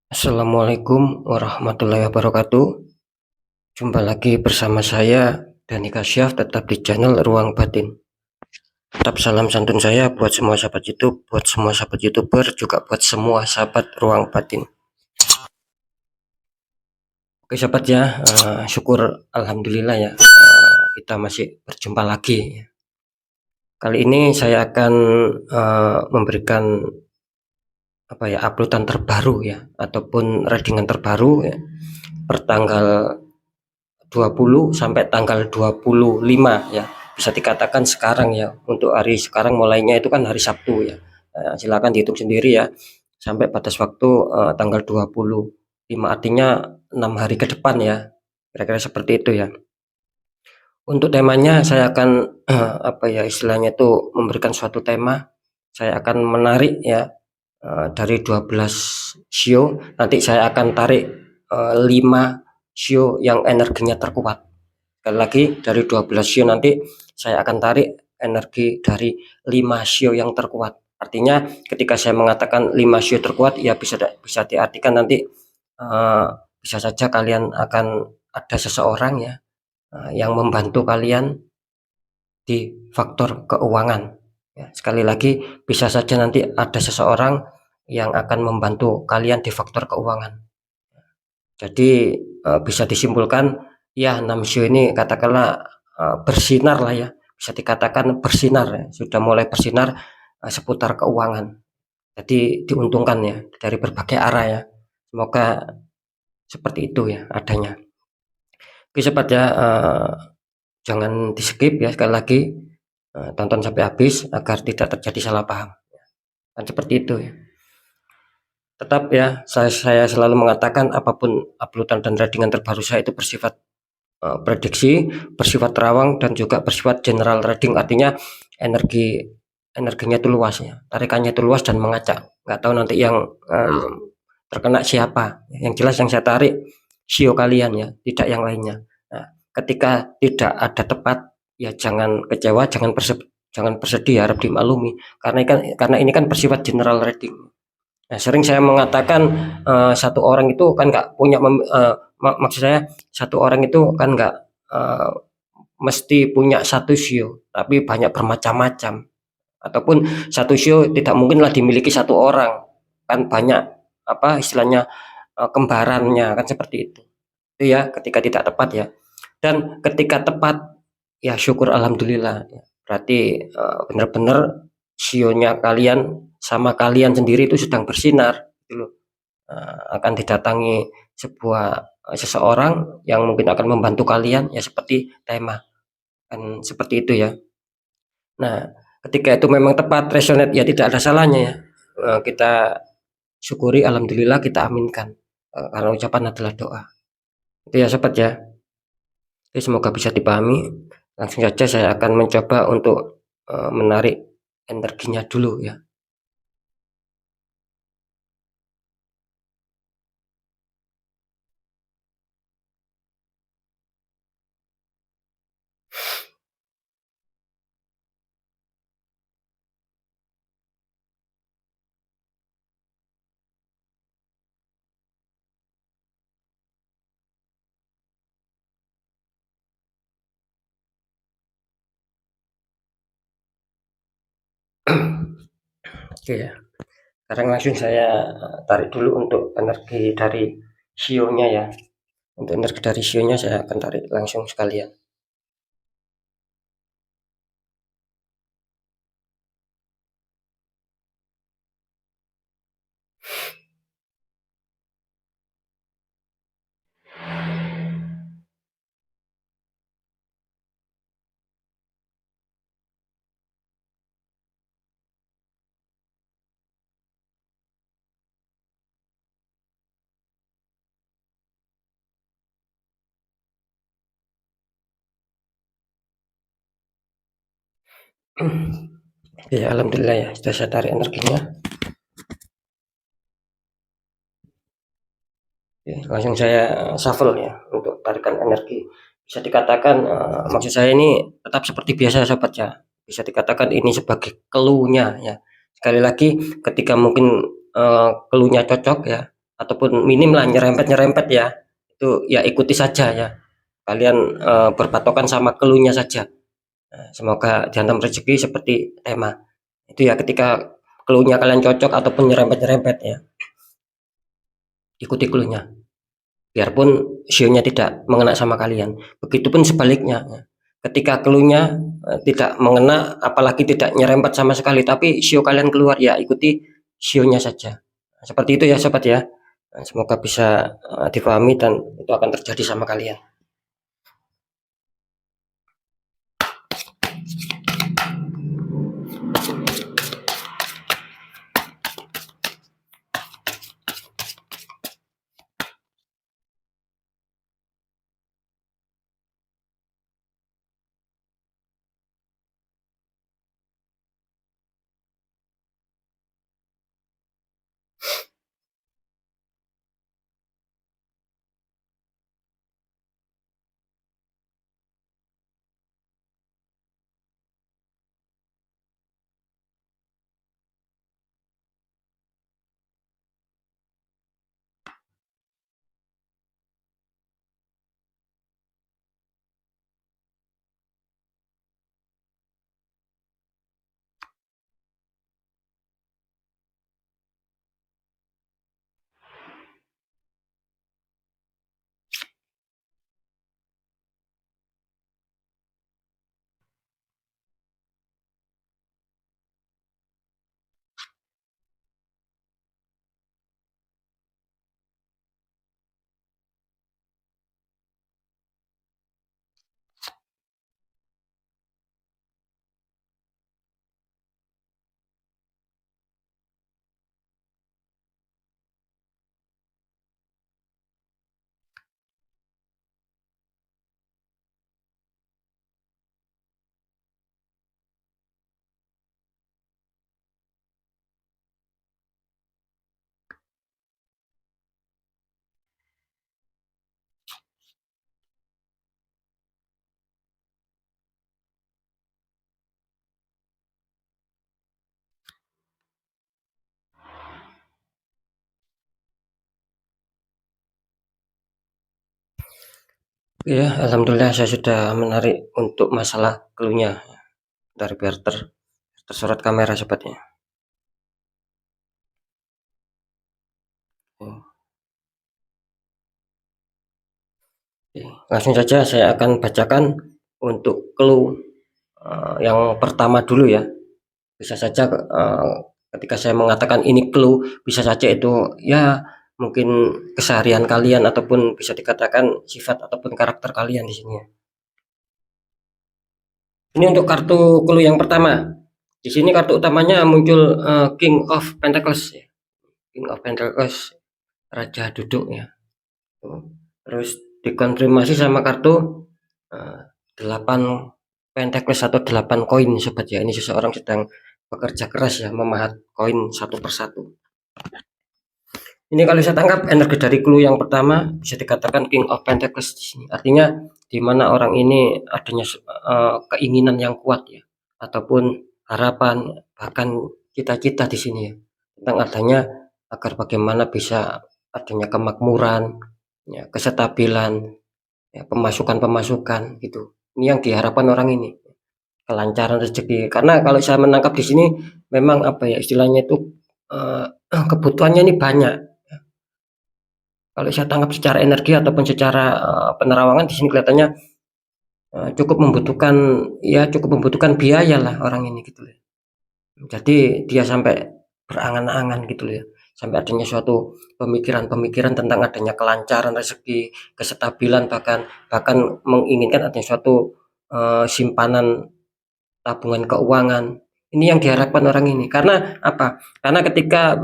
Assalamualaikum warahmatullahi wabarakatuh. Jumpa lagi bersama saya Dani Kasyaf, tetap di channel Ruang Batin. Tetap salam santun saya buat semua sahabat YouTube, buat semua sahabat YouTuber, juga buat semua sahabat Ruang Batin. Oke sahabat ya, syukur alhamdulillah ya, kita masih berjumpa lagi. Kali ini saya akan memberikan uploadan terbaru ya, ataupun readingan terbaru ya, pertanggal 20 sampai tanggal 25 ya, bisa dikatakan sekarang ya. Untuk hari sekarang mulainya itu kan hari Sabtu ya. Silakan dihitung sendiri ya, sampai batas waktu tanggal 25, artinya 6 hari ke depan ya, kira-kira seperti itu ya. Untuk temanya saya akan istilahnya itu memberikan suatu tema. Saya akan menarik ya, dari 12 show nanti saya akan tarik 5 show yang energinya terkuat. Sekali lagi, dari 12 show nanti saya akan tarik energi dari 5 show yang terkuat. Artinya ketika saya mengatakan 5 show terkuat ya bisa diartikan nanti bisa saja kalian akan ada seseorang ya yang membantu kalian di faktor keuangan ya. Sekali lagi, bisa saja nanti ada seseorang yang akan membantu kalian di faktor keuangan. Jadi bisa disimpulkan ya, 6 show ini katakanlah bersinar lah ya, bisa dikatakan bersinar ya, sudah mulai bersinar seputar keuangan. Jadi diuntungkan ya dari berbagai arah ya. Semoga seperti itu ya adanya. Oke sobat ya, jangan di skip ya, sekali lagi tonton sampai habis agar tidak terjadi salah paham. Kan seperti itu ya. Tetap ya, saya selalu mengatakan apapun uploadan dan readingan terbaru saya itu bersifat prediksi, bersifat terawang, dan juga bersifat general reading. Artinya energinya itu luas ya, tarikannya itu luas dan mengacak. Nggak tahu nanti yang terkena siapa. Yang jelas yang saya tarik sio kalian ya, tidak yang lainnya. Nah, ketika tidak ada tepat ya jangan kecewa, jangan bersedih, harap dimaklumi, karena ini kan bersifat general reading. Nah, sering saya mengatakan satu orang itu kan nggak punya maksud saya, satu orang itu kan nggak mesti punya satu sio, tapi banyak bermacam-macam. Ataupun satu sio tidak mungkinlah dimiliki satu orang, kan banyak istilahnya kembarannya, kan seperti itu. Itu ya ketika tidak tepat ya. Dan ketika tepat ya syukur alhamdulillah ya. Berarti benar-benar sionya kalian sama kalian sendiri itu sedang bersinar gitu loh. Akan didatangi seseorang yang mungkin akan membantu kalian ya, seperti tema kan seperti itu ya. Nah, ketika itu memang tepat, resonate ya, tidak ada salahnya ya. Kita syukuri, alhamdulillah, kita aminkan karena ucapan adalah doa. Itu ya sobat ya. Jadi semoga bisa dipahami. Langsung saja saya akan mencoba untuk menarik energinya dulu ya. Oke ya. Sekarang langsung saya tarik dulu untuk energi dari sionya ya. Untuk energi dari sionya saya akan tarik langsung sekalian. Ya alhamdulillah ya, sudah saya tarik energinya. Oke, langsung saya shuffle ya untuk tarikan energi. Bisa dikatakan maksud saya ini tetap seperti biasa sobat ya. Bisa dikatakan ini sebagai clue-nya ya. Sekali lagi, ketika mungkin clue-nya cocok ya, ataupun minim lah nyerempet-nyerempet ya, itu ya ikuti saja ya. Kalian berpatokan sama clue-nya saja. Semoga dihantam rezeki seperti tema. Itu ya ketika clue-nya kalian cocok ataupun nyerempet-nyerempet ya, ikuti clue-nya. Biarpun sionya tidak mengena sama kalian. Begitupun sebaliknya. Ketika clue-nya tidak mengena, apalagi tidak nyerempet sama sekali, tapi sio kalian keluar ya ikuti sionya saja. Seperti itu ya sobat ya. Semoga bisa dipahami dan itu akan terjadi sama kalian. Ya, alhamdulillah saya sudah menarik untuk masalah clue-nya dari biar tersorot kamera sobatnya. Oke, langsung saja saya akan bacakan untuk clue yang pertama dulu ya. Bisa saja ketika saya mengatakan ini clue, bisa saja itu ya mungkin keseharian kalian ataupun bisa dikatakan sifat ataupun karakter kalian di sini ya. Ini untuk kartu clue yang pertama. Di sini kartu utamanya muncul King of Pentacles ya. King of Pentacles, Raja Duduk ya. Terus dikonfirmasi sama kartu 8 Pentacles atau 8 koin sobat ya. Ini seseorang sedang bekerja keras ya memahat koin satu persatu. Ini kalau saya tangkap energi dari clue yang pertama bisa dikatakan King of Pentacles di sini. Artinya di mana orang ini adanya keinginan yang kuat ya, ataupun harapan bahkan cita-cita di sini ya tentang adanya agar bagaimana bisa adanya kemakmuran, ya, kestabilan, ya, pemasukan gitu. Ini yang diharapkan orang ini, kelancaran rezeki. Karena kalau saya menangkap di sini memang apa ya istilahnya itu kebutuhannya ini banyak. Kalau saya tangkap secara energi ataupun secara penerawangan di sini kelihatannya cukup membutuhkan biaya lah orang ini gitu loh. Jadi dia sampai berangan-angan gitu loh ya. Sampai adanya suatu pemikiran-pemikiran tentang adanya kelancaran rezeki, kestabilan bahkan menginginkan adanya suatu simpanan tabungan keuangan. Ini yang diharapkan orang ini. Karena apa? Karena ketika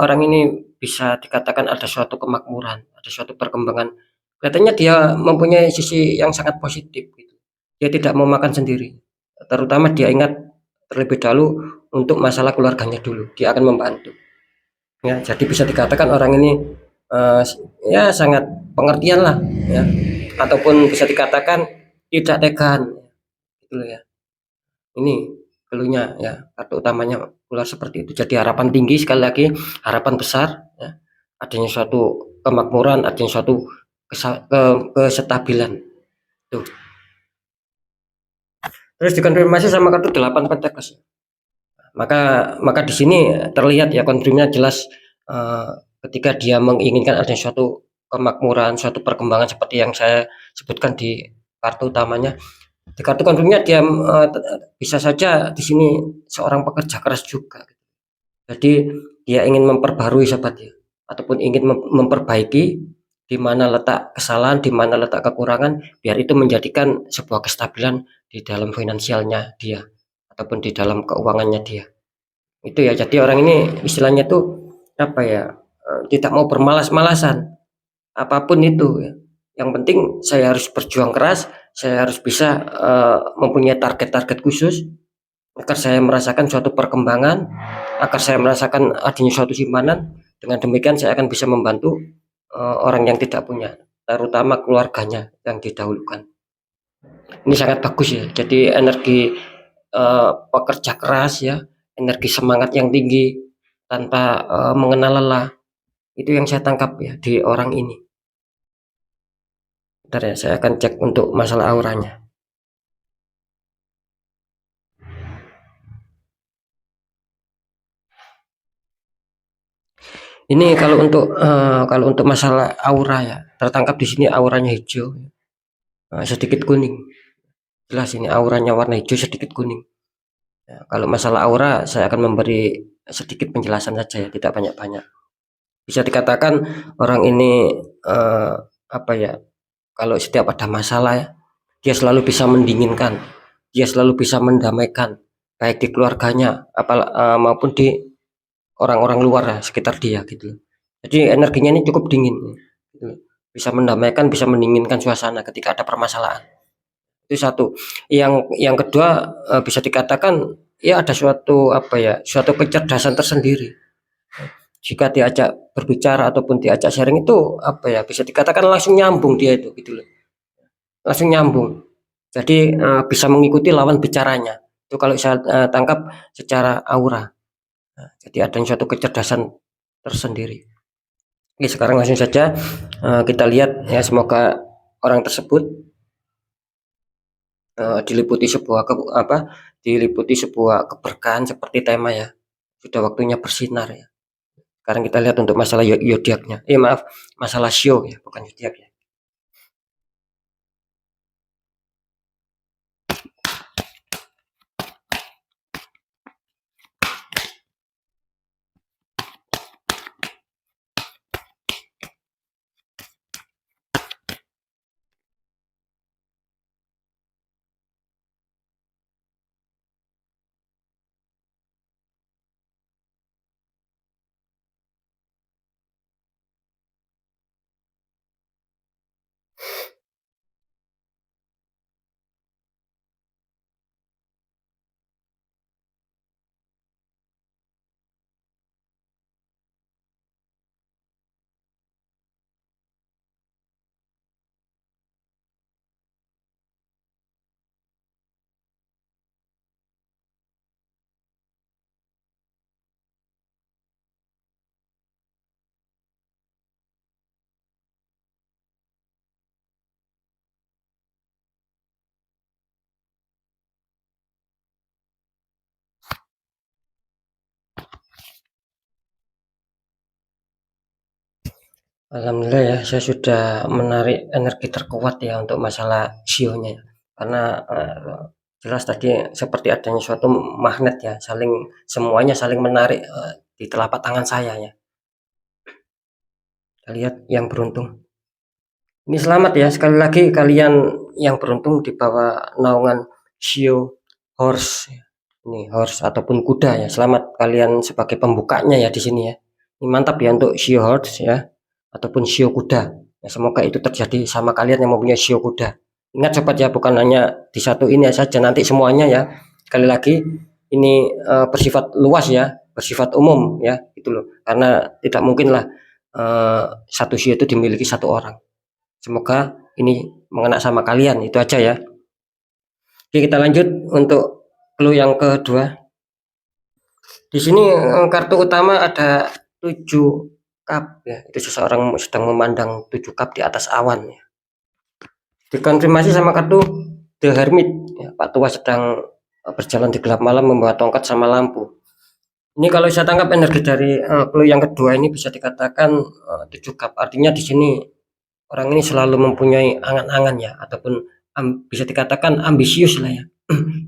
orang ini bisa dikatakan ada suatu kemakmuran, ada suatu perkembangan, kelihatannya dia mempunyai sisi yang sangat positif gitu. Dia tidak mau makan sendiri. Terutama dia ingat terlebih dahulu untuk masalah keluarganya dulu. Dia akan membantu. Ya, jadi bisa dikatakan orang ini eh, ya sangat pengertian lah ya. Ataupun bisa dikatakan tidak tegan gitu loh ya. Ini keluhnya ya, kartu utamanya ular seperti itu. Jadi harapan tinggi sekali lagi, harapan besar ya. adanya suatu kemakmuran, adanya suatu kestabilan. Tuh. Terus dikonfirmasi sama kartu 8 pentakel. Maka di sini terlihat ya konfirmnya jelas ketika dia menginginkan adanya suatu kemakmuran, suatu perkembangan seperti yang saya sebutkan di kartu utamanya. Di kartu konfirmnya dia bisa saja di sini seorang pekerja keras juga. Jadi dia ingin memperbarui sahabat ya, ataupun ingin memperbaiki di mana letak kesalahan, di mana letak kekurangan, biar itu menjadikan sebuah kestabilan di dalam finansialnya dia ataupun di dalam keuangannya dia. Itu ya, jadi orang ini istilahnya tuh apa ya, tidak mau bermalas-malasan apapun itu ya. Yang penting saya harus berjuang keras, saya harus bisa mempunyai target-target khusus agar saya merasakan suatu perkembangan, agar saya merasakan adanya suatu simpanan. Dengan demikian saya akan bisa membantu orang yang tidak punya, terutama keluarganya yang didahulukan. Ini sangat bagus ya. Jadi energi pekerja keras ya, energi semangat yang tinggi tanpa mengenal lelah. Itu yang saya tangkap ya di orang ini. Bentar ya, saya akan cek untuk masalah auranya. Ini kalau untuk masalah aura ya, tertangkap di sini auranya hijau, sedikit kuning. Jelas ini auranya warna hijau sedikit kuning. Ya, kalau masalah aura saya akan memberi sedikit penjelasan saja ya, tidak banyak-banyak. Bisa dikatakan orang ini apa ya? Kalau setiap ada masalah ya, dia selalu bisa mendinginkan, dia selalu bisa mendamaikan, baik di keluarganya maupun di orang-orang luar ya, sekitar dia gitu. Jadi energinya ini cukup dingin, gitu. Bisa mendamaikan, bisa mendinginkan suasana ketika ada permasalahan. Itu satu. Yang kedua bisa dikatakan ya ada suatu apa ya, suatu kecerdasan tersendiri. Jika diajak berbicara ataupun diajak sharing itu apa ya, bisa dikatakan langsung nyambung dia itu gitu loh. Langsung nyambung. Jadi bisa mengikuti lawan bicaranya. Itu kalau saya tangkap secara aura. Nah, jadi ada suatu kecerdasan tersendiri. Oke, sekarang langsung saja kita lihat ya, semoga orang tersebut diliputi sebuah keberkahan seperti tema ya. Sudah waktunya bersinar ya. Sekarang kita lihat untuk masalah zodiaknya. Maaf, masalah show ya, bukan zodiak ya. Alhamdulillah ya, saya sudah menarik energi terkuat ya untuk masalah sionya ya. Karena jelas tadi seperti adanya suatu magnet ya, semuanya saling menarik di telapak tangan saya ya. Kita lihat yang beruntung. Ini selamat ya, sekali lagi kalian yang beruntung di bawah naungan Shio Horse. Ini horse ataupun kuda ya. Selamat kalian sebagai pembukanya ya di sini ya. Ini mantap ya untuk Shio Horse ya, ataupun Shio kuda. Ya, semoga itu terjadi sama kalian yang mempunyai Shio kuda. Ingat sobat ya, bukan hanya di satu ini saja, nanti semuanya ya. Sekali lagi ini bersifat luas ya, bersifat umum ya, gitu loh. Karena tidak mungkinlah satu Shio itu dimiliki satu orang. Semoga ini mengena sama kalian, itu aja ya. Oke, kita lanjut untuk clue yang kedua. Di sini kartu utama ada 7 cup ya, itu seseorang sedang memandang 7 cup di atas awan ya. Dikonfirmasi sama kartu The Hermit ya, Pak Tua sedang berjalan di gelap malam membawa tongkat sama lampu. Ini kalau saya tangkap energi dari clue yang kedua ini bisa dikatakan 7 cup, artinya di sini orang ini selalu mempunyai angan-angan ya, ataupun bisa dikatakan ambisius lah ya,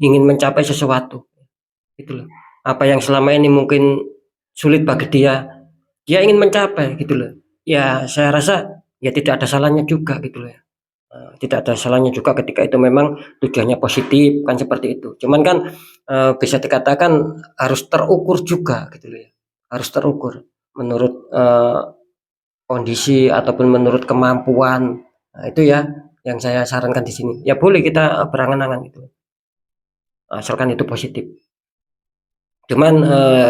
ingin mencapai sesuatu gitu loh. Apa yang selama ini mungkin sulit bagi dia, dia ingin mencapai gitu loh. Ya saya rasa ya tidak ada salahnya juga gitu loh ya. Tidak ada salahnya juga ketika itu memang tujuannya positif kan, seperti itu. Cuman kan bisa dikatakan harus terukur juga gitu loh ya. Harus terukur menurut kondisi ataupun menurut kemampuan. Nah, itu ya yang saya sarankan di sini. Ya boleh kita berangan-angan gitu. Asalkan itu positif. Cuman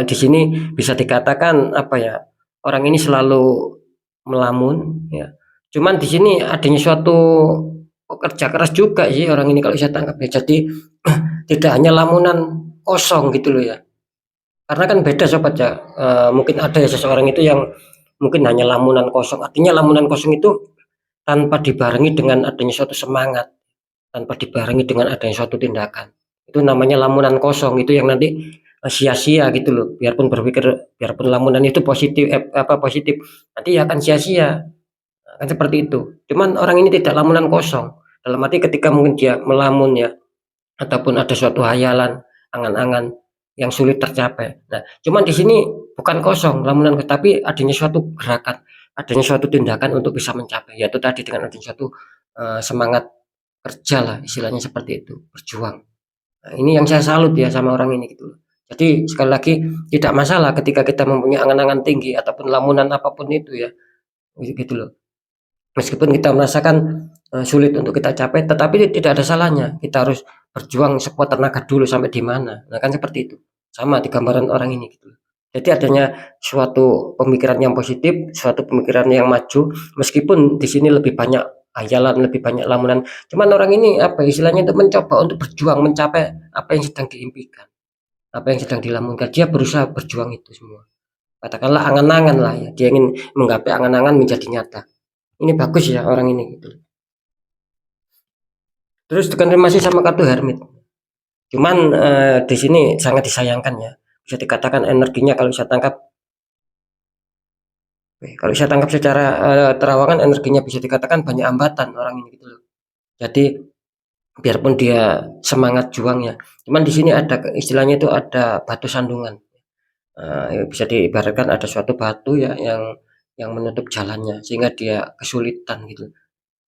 di sini bisa dikatakan apa ya? Orang ini selalu melamun ya. Cuman di sini adanya suatu kerja keras juga sih orang ini kalau saya tangkap ya. Jadi tidak hanya lamunan kosong gitu loh ya. Karena kan beda sobat ya. Mungkin ada ya seseorang itu yang mungkin hanya lamunan kosong. Artinya lamunan kosong itu tanpa dibarengi dengan adanya suatu semangat, tanpa dibarengi dengan adanya suatu tindakan. Itu namanya lamunan kosong, itu yang nanti sia-sia gitu loh. Biarpun berpikir, biarpun lamunan itu positif, positif, nanti akan sia-sia. Kan seperti itu. Cuman orang ini tidak lamunan kosong. Dalam arti ketika mungkin dia melamun ya, ataupun ada suatu hayalan, angan-angan yang sulit tercapai. Nah, cuman di sini bukan kosong lamunan, tapi adanya suatu gerakan, adanya suatu tindakan untuk bisa mencapai. Yaitu tadi dengan adanya suatu semangat kerja lah, istilahnya seperti itu, berjuang. Nah, ini yang saya salut ya sama orang ini gitu loh. Jadi sekali lagi tidak masalah ketika kita mempunyai angan-angan tinggi ataupun lamunan apapun itu ya, gitu loh. Meskipun kita merasakan sulit untuk kita capai, tetapi tidak ada salahnya. Kita harus berjuang sekuat tenaga dulu sampai di mana. Nah kan seperti itu. Sama di gambaran orang ini gitu. Jadi adanya suatu pemikiran yang positif, suatu pemikiran yang maju, meskipun di sini lebih banyak hayalan, lebih banyak lamunan. Cuman orang ini apa istilahnya itu mencoba untuk berjuang mencapai apa yang sedang diimpikan, apa yang sedang dilamunkan. Dia berusaha berjuang itu semua. Katakanlah angan-angan lah ya. Dia ingin menggapai angan-angan menjadi nyata. Ini bagus ya orang ini gitu. Terus dikonfirmasi sama kartu Hermit. Cuman di sini sangat disayangkan ya. Bisa dikatakan energinya kalau saya tangkap secara terawangan, energinya bisa dikatakan banyak hambatan orang ini gitu loh. Jadi biarpun dia semangat juangnya, cuman di sini ada istilahnya itu ada batu sandungan. Bisa diibaratkan ada suatu batu ya yang menutup jalannya sehingga dia kesulitan gitu.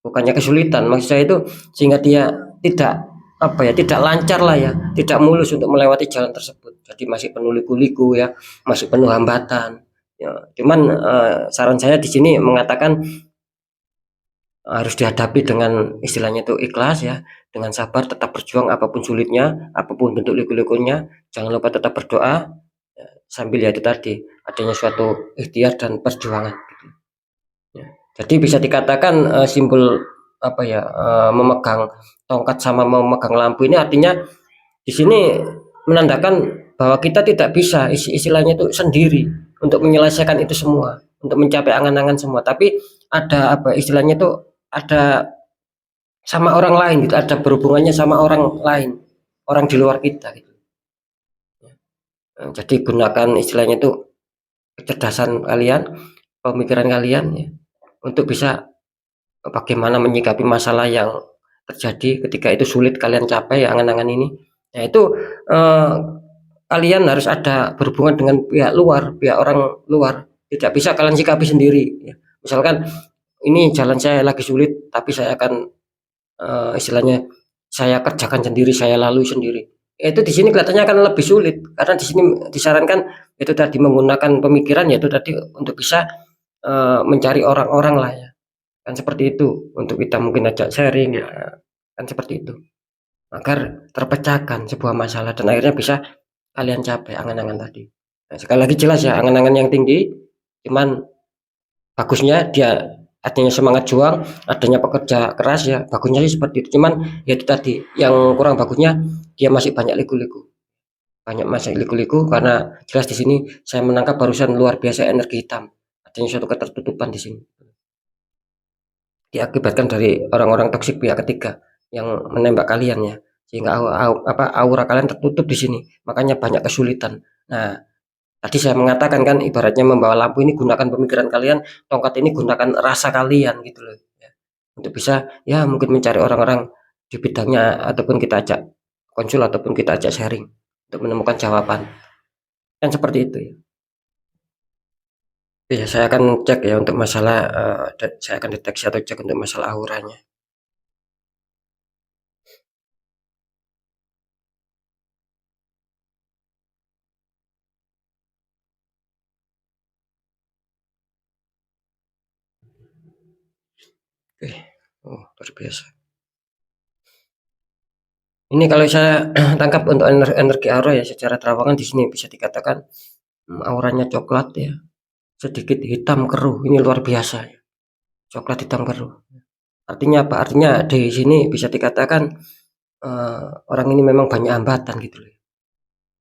Bukannya kesulitan, maksud saya itu sehingga dia tidak apa ya, tidak lancar lah ya, tidak mulus untuk melewati jalan tersebut. Jadi masih penuh liku-liku ya, masih penuh hambatan. Ya, cuman saran saya di sini mengatakan harus dihadapi dengan istilahnya itu ikhlas ya, dengan sabar, tetap berjuang apapun sulitnya, apapun bentuk liku-likunya. Jangan lupa tetap berdoa ya, sambil ya itu tadi adanya suatu ikhtiar dan perjuangan. Gitu. Ya. Jadi bisa dikatakan simbol apa ya, memegang tongkat sama memegang lampu ini artinya di sini menandakan bahwa kita tidak bisa istilahnya itu sendiri untuk menyelesaikan itu semua, untuk mencapai angan-angan semua. Tapi ada apa istilahnya itu ada sama orang lain gitu, ada berhubungannya sama orang lain, orang di luar kita gitu. Jadi gunakan istilahnya itu kecerdasan kalian, pemikiran kalian ya, untuk bisa bagaimana menyikapi masalah yang terjadi ketika itu sulit kalian capai ya, angan-angan ini. Nah itu kalian harus ada berhubungan dengan pihak luar, pihak orang luar. Tidak bisa kalian sikapi sendiri ya. Misalkan ini jalan saya lagi sulit, tapi saya akan istilahnya saya kerjakan sendiri, saya lalui sendiri. Itu di sini kelihatannya akan lebih sulit karena di sini disarankan itu tadi menggunakan pemikiran, yaitu tadi untuk bisa mencari orang-orang lah ya. Kan seperti itu, untuk kita mungkin ajak sharing ya, kan seperti itu. Agar terpecahkan sebuah masalah dan akhirnya bisa kalian capai angan-angan tadi. Nah, sekali lagi jelas ya, angan-angan yang tinggi, cuman bagusnya dia artinya semangat juang, adanya pekerja keras ya, bagusnya sih seperti itu. Cuman ya itu tadi, yang kurang bagusnya dia masih banyak liku-liku. Banyak masih liku-liku karena jelas di sini saya menangkap barusan luar biasa energi hitam. adanya suatu ketertutupan di sini. Diakibatkan dari orang-orang toksik pihak ketiga yang menembak kalian ya, sehingga aura kalian tertutup di sini, makanya banyak kesulitan. Nah, tadi saya mengatakan kan ibaratnya membawa lampu ini gunakan pemikiran kalian, tongkat ini gunakan rasa kalian gitu loh ya. Untuk bisa ya mungkin mencari orang-orang di bidangnya ataupun kita ajak konsul ataupun kita ajak sharing untuk menemukan jawaban. Kan seperti itu ya. Ya, saya akan cek ya untuk masalah saya akan deteksi atau cek untuk masalah auranya. Oke. Oh, luar biasa. Ini kalau saya tangkap untuk energi aura ya secara terawangan di sini bisa dikatakan auranya coklat ya, sedikit hitam keruh. Ini luar biasa ya. Coklat hitam keruh. Artinya apa? Artinya di sini bisa dikatakan orang ini memang banyak hambatan gitu loh.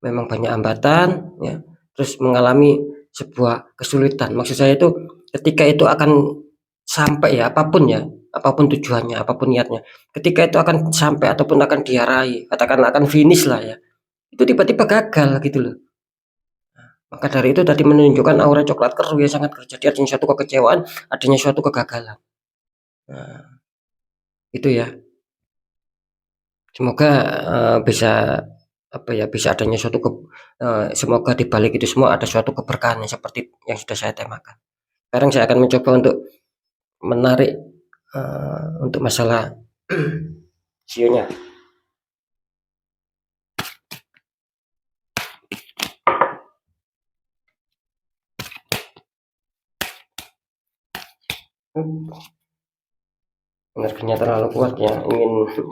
Memang banyak hambatan ya, terus mengalami sebuah kesulitan. Maksud saya itu ketika itu akan sampai ya apapun tujuannya, apapun niatnya, ketika itu akan sampai ataupun akan diarahi, katakanlah akan finish lah ya, itu tiba-tiba gagal gitu loh. Maka dari itu tadi menunjukkan aura coklat keruh yang sangat terjadi, adanya suatu kekecewaan, adanya suatu kegagalan. Nah, itu ya. Semoga bisa apa ya, bisa adanya suatu semoga di balik itu semua ada suatu keberkahan yang seperti yang sudah saya temakan. Sekarang saya akan mencoba untuk menarik untuk masalah sionya. Energinya terlalu kuat ya,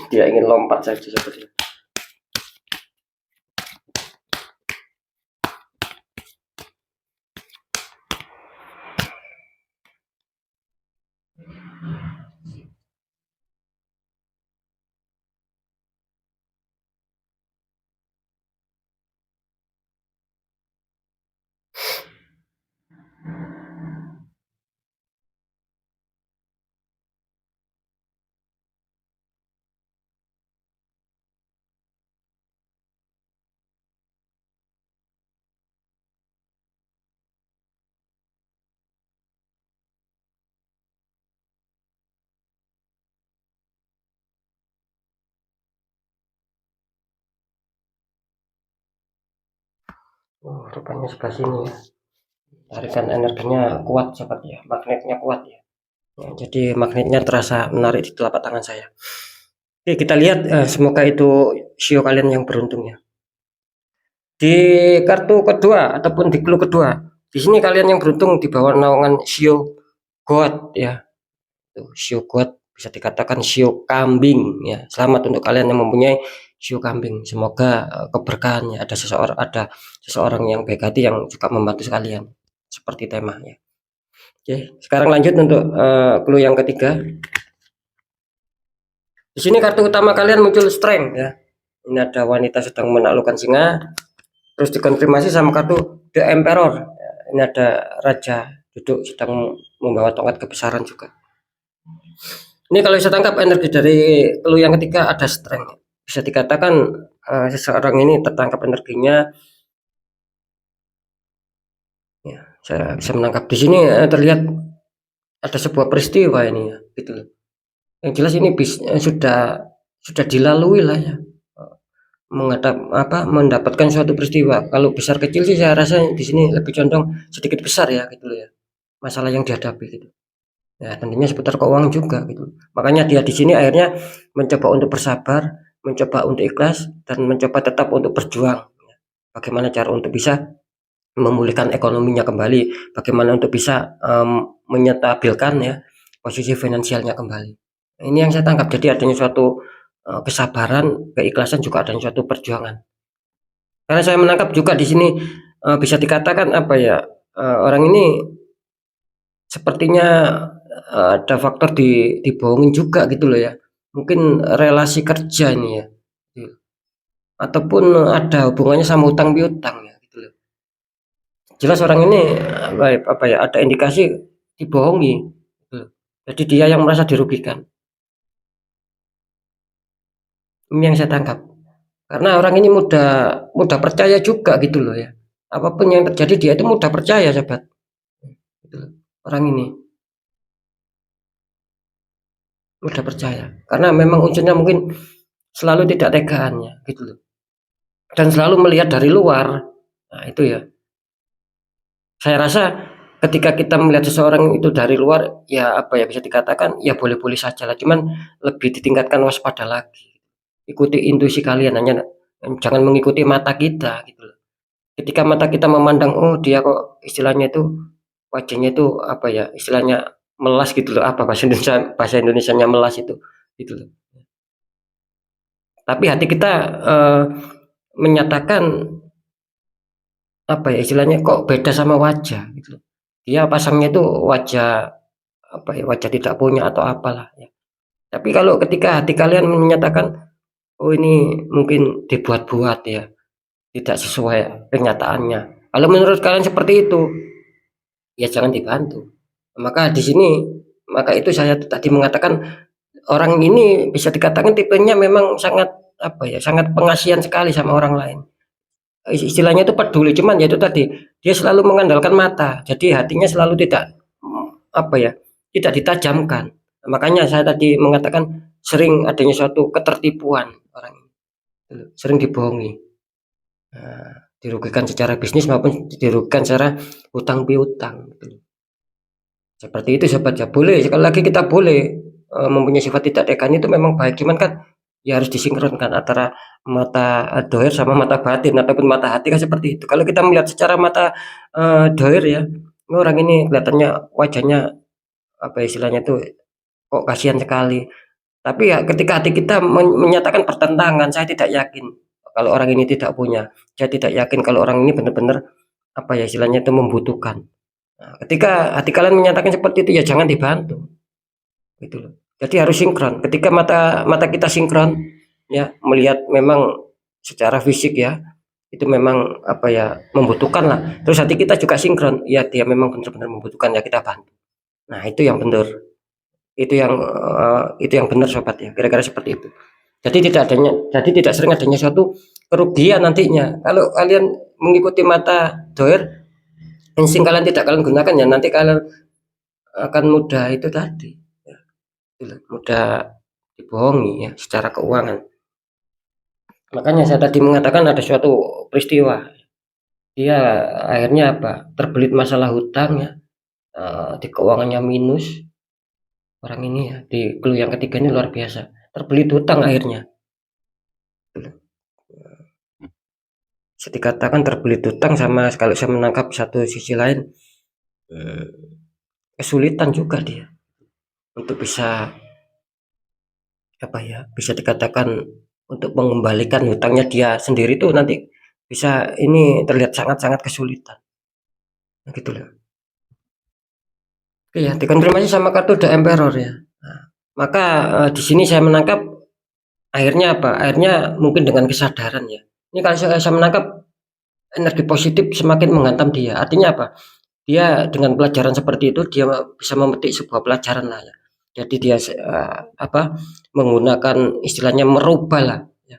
dia ingin lompat saja seperti itu. Oh, rupanya sebelah sini ya. Tarikan energinya kuat seperti ya, magnetnya kuat ya. Ya, jadi magnetnya terasa menarik di telapak tangan saya. Oke, kita lihat semoga itu sio kalian yang beruntung ya. Di kartu kedua ataupun di clue kedua, di sini kalian yang beruntung di bawah naungan sio god ya. Tuh, sio god bisa dikatakan sio kambing ya. Selamat untuk kalian yang mempunyai sio kambing. Semoga keberkahannya ada seseorang yang baik hati yang juga membantu kalian seperti temanya. Oke, sekarang lanjut untuk clue yang ketiga. Di sini kartu utama kalian muncul strength ya. Ini ada wanita sedang menaklukkan singa. Terus dikonfirmasi sama kartu The Emperor. Ya, ini ada raja duduk sedang membawa tongkat kebesaran juga. Ini kalau saya tangkap energi dari clue yang ketiga ada strength. Bisa dikatakan seseorang ini tertangkap energinya. Ya, saya bisa menangkap di sini terlihat ada sebuah peristiwa ini ya, gitu loh. Yang jelas ini sudah dilalui lah ya. Mendapatkan suatu peristiwa. Kalau besar kecil sih saya rasa di sini lebih condong sedikit besar ya gitu loh ya. Masalah yang dihadapi gitu. Ya tentunya seputar keuangan juga gitu. Makanya dia di sini akhirnya mencoba untuk bersabar, mencoba untuk ikhlas dan mencoba tetap untuk berjuang. Bagaimana cara untuk bisa memulihkan ekonominya kembali, bagaimana untuk bisa menyetabilkan ya posisi finansialnya kembali. Ini yang saya tangkap. Jadi adanya suatu kesabaran, keikhlasan, juga adanya suatu perjuangan. Karena saya menangkap juga di sini bisa dikatakan apa ya, orang ini sepertinya ada faktor dibohongin juga gitu loh ya. Mungkin relasi kerja ini ya. Ataupun ada hubungannya sama utang piutang ya gitu loh. jelas orang ini apa ya, ada indikasi dibohongi, gitu. Jadi dia yang merasa dirugikan. Ini yang saya tangkap. Karena orang ini mudah mudah percaya juga gitu loh ya. Apapun yang terjadi dia itu mudah percaya, sahabat. Gitu loh. Orang ini mudah percaya. Karena memang unsurnya mungkin selalu tidak tegaannya gitu loh. Dan selalu melihat dari luar. Nah, itu ya. Saya rasa ketika kita melihat seseorang itu dari luar, ya apa ya, bisa dikatakan ya boleh-boleh saja lah, cuman lebih ditingkatkan waspada lagi. Ikuti intuisi kalian, hanya jangan mengikuti mata kita gitu loh. Ketika mata kita memandang, oh dia kok istilahnya itu wajahnya itu apa ya, istilahnya melas gitu loh, apa bahasa Indonesianya melas itu gitu loh. Tapi hati kita menyatakan apa ya, istilahnya kok beda sama wajah gitu loh. Dia pasangnya itu wajah apa ya, wajah tidak punya atau apalah ya. Tapi kalau ketika hati kalian menyatakan, oh ini mungkin dibuat-buat ya, tidak sesuai kenyataannya. Kalau menurut kalian seperti itu, ya jangan dibantu. Maka di sini, maka itu saya tadi mengatakan orang ini bisa dikatakan tipenya memang sangat apa ya, sangat pengasihan sekali sama orang lain. Istilahnya itu peduli, cuman ya itu tadi, dia selalu mengandalkan mata. Jadi hatinya selalu tidak apa ya, tidak ditajamkan. Makanya saya tadi mengatakan sering adanya suatu ketertipuan orang ini, sering dibohongi. Dirugikan secara bisnis maupun dirugikan secara hutang piutang. Seperti itu, sahabat ya. Boleh, sekali lagi kita boleh mempunyai sifat tidak tekan itu memang baik, cuman kan ya harus disinkronkan antara mata dohir sama mata batin ataupun mata hati kan seperti itu. Kalau kita melihat secara mata dohir ya, orang ini kelihatannya wajahnya apa istilahnya tuh kok kasihan sekali. Tapi ya ketika hati kita menyatakan pertentangan, saya tidak yakin kalau orang ini tidak punya. Saya tidak yakin kalau orang ini benar-benar apa ya istilahnya itu membutuhkan. Nah, ketika hati kalian menyatakan seperti itu ya jangan dibantu. Gitu loh. Jadi harus sinkron. Ketika mata mata kita sinkron ya melihat memang secara fisik ya itu memang apa ya membutuhkan lah. Terus hati kita juga sinkron. Ya dia memang benar-benar membutuhkan ya kita bantu. Nah, itu yang benar. Itu yang benar, sobat ya. Kira-kira seperti itu. Jadi tidak sering adanya suatu kerugian nantinya. Kalau kalian mengikuti mata doer, insting kalian tidak kalian gunakan ya nanti kalian akan mudah itu tadi ya, mudah dibohongi ya secara keuangan. Makanya saya tadi mengatakan ada suatu peristiwa dia akhirnya apa terbelit masalah hutang ya, di keuangannya minus orang ini ya, di clue yang ketiga ini luar biasa, terbelit hutang akhirnya. Bisa dikatakan terbelit hutang sama kalau saya menangkap satu sisi lain kesulitan juga dia untuk bisa apa ya, bisa dikatakan untuk mengembalikan hutangnya dia sendiri tuh nanti bisa ini terlihat sangat-sangat kesulitan. Nah, gitu loh. Oke ya, dikonfirmasi sama kartu The Emperor ya. Nah, maka di sini saya menangkap akhirnya apa? Akhirnya mungkin dengan kesadaran ya. Ini kalau saya menangkap energi positif semakin menghantam dia. Artinya apa? Dia dengan pelajaran seperti itu dia bisa memetik sebuah pelajaran lah ya. Jadi dia apa menggunakan istilahnya merubah lah ya,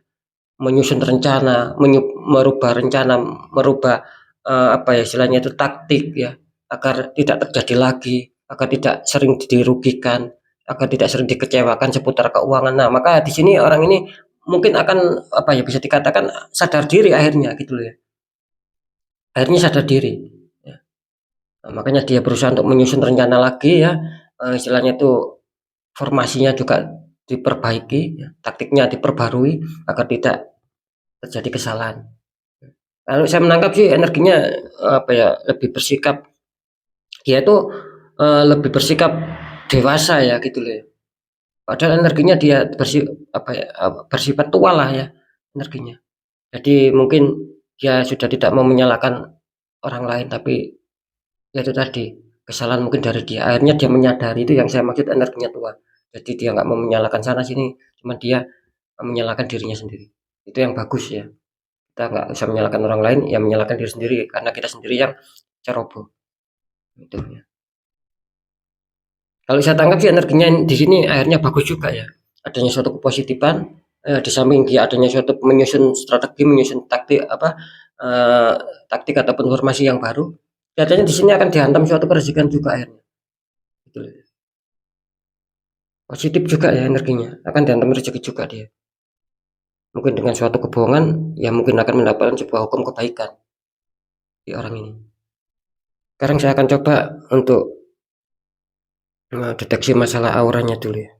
menyusun rencana, merubah rencana, merubah apa ya istilahnya itu taktik ya agar tidak terjadi lagi, agar tidak sering dirugikan, agar tidak sering dikecewakan seputar keuangan. Nah, maka di sini orang ini mungkin akan apa ya bisa dikatakan sadar diri akhirnya gitu loh ya. Akhirnya sadar diri. Ya. Nah, makanya dia berusaha untuk menyusun rencana lagi ya, istilahnya itu formasinya juga diperbaiki, ya, taktiknya diperbarui agar tidak terjadi kesalahan. Kalau saya menangkap sih energinya apa ya lebih bersikap dia itu lebih bersikap dewasa ya gitu loh. Ya. Padahal energinya dia apa ya, bersifat tua lah ya energinya. Jadi mungkin dia sudah tidak mau menyalahkan orang lain tapi ya itu tadi, kesalahan mungkin dari dia. Akhirnya dia menyadari itu yang saya maksud energinya tua. Jadi dia nggak mau menyalahkan sana sini, cuma dia menyalahkan dirinya sendiri. Itu yang bagus ya. Kita nggak usah menyalahkan orang lain, ya menyalahkan diri sendiri karena kita sendiri yang ceroboh, gitu ya. Kalau saya tangkap sih energinya di sini akhirnya bagus juga ya. Adanya suatu kepositifan, di samping dia adanya suatu menyusun strategi, menyusun taktik eee, taktik ataupun formasi yang baru, kelihatannya di sini akan dihantam suatu kerejekan juga akhirnya, gitu loh. Positif juga ya energinya, akan dihantam rezeki juga dia. Mungkin dengan suatu kebohongan, ya mungkin akan mendapatkan sebuah hukum kebaikan di orang ini. Sekarang saya akan coba untuk deteksi masalah auranya dulu ya.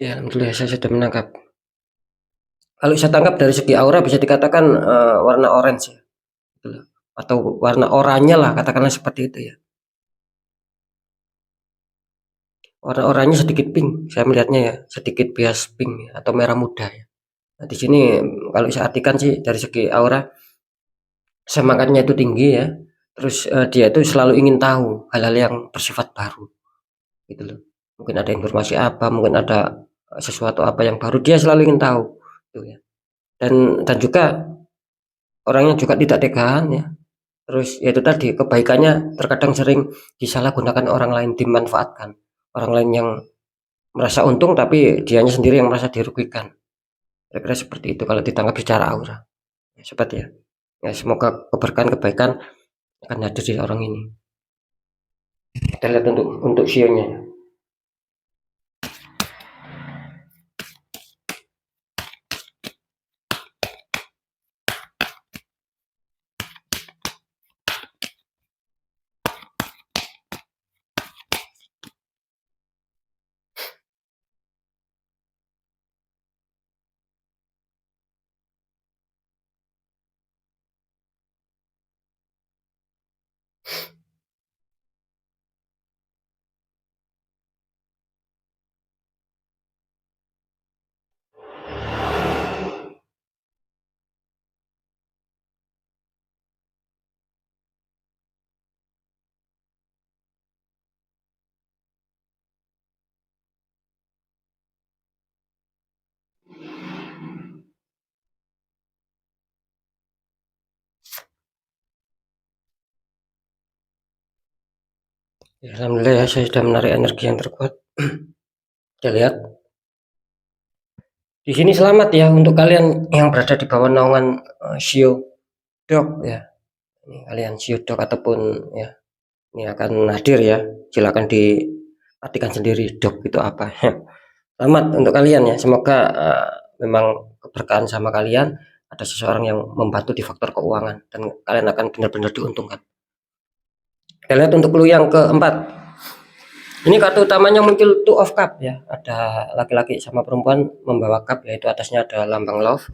Ya, alhamdulillah saya sudah menangkap. Kalau saya tangkap dari segi aura bisa dikatakan warna orange ya, gitu loh. Atau warna oranye lah, katakanlah seperti itu ya. Warna oranye sedikit pink, saya melihatnya ya, sedikit bias pink ya, atau merah muda ya. Nah, di sini kalau saya artikan sih dari segi aura, semangatnya itu tinggi ya. Terus dia itu selalu ingin tahu hal-hal yang bersifat baru, gitu loh. Mungkin ada informasi apa, mungkin ada sesuatu apa yang baru, dia selalu ingin tahu, gitu ya. Dan juga orangnya juga tidak tegaan ya. Terus ya itu tadi kebaikannya terkadang sering disalahgunakan orang lain, dimanfaatkan. Orang lain yang merasa untung tapi dianya sendiri yang merasa dirugikan. Kira-kira seperti itu kalau ditangkap secara aura. Ya, sobat ya. Ya, semoga keberkahan kebaikan akan hadir di orang ini. Kita lihat untuk sionya. Ya, alhamdulillah ya, saya sudah menarik energi yang terkuat. Kita lihat. Di sini selamat ya untuk kalian yang berada di bawah naungan Shio Dog ya. Ini kalian Shio Dog ataupun ya ini akan hadir ya. Silakan diartikan sendiri dog itu apa. Selamat untuk kalian ya. Semoga memang keberkahan sama kalian. Ada seseorang yang membantu di faktor keuangan dan kalian akan benar-benar diuntungkan. Kita lihat untuk clue yang keempat. Ini kartu utamanya muncul Two of Cup ya. Ada laki-laki sama perempuan membawa cup, yaitu atasnya ada lambang love.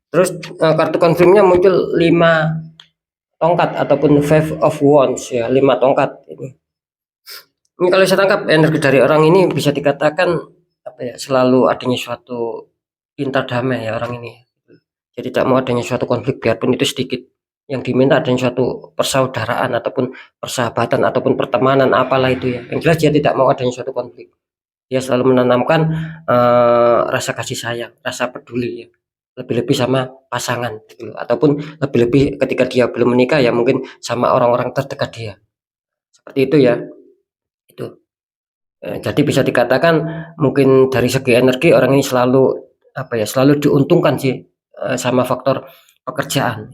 Terus kartu confirmnya muncul 5 tongkat ataupun Five of Wands ya, 5 tongkat ini. Ini kalau saya tangkap energi dari orang ini bisa dikatakan apa ya, selalu adanya suatu cinta damai ya orang ini. Jadi tidak mau adanya suatu konflik biarpun itu sedikit. Yang diminta adanya suatu persaudaraan ataupun persahabatan ataupun pertemanan apalah itu ya. Yang jelas dia tidak mau adanya suatu konflik. Dia selalu menanamkan rasa kasih sayang, rasa peduli ya. Lebih-lebih sama pasangan gitu loh. Ataupun lebih-lebih ketika dia belum menikah ya mungkin sama orang-orang terdekat dia. Seperti itu ya. Itu. Jadi bisa dikatakan mungkin dari segi energi orang ini selalu apa ya, selalu diuntungkan sih sama faktor pekerjaan.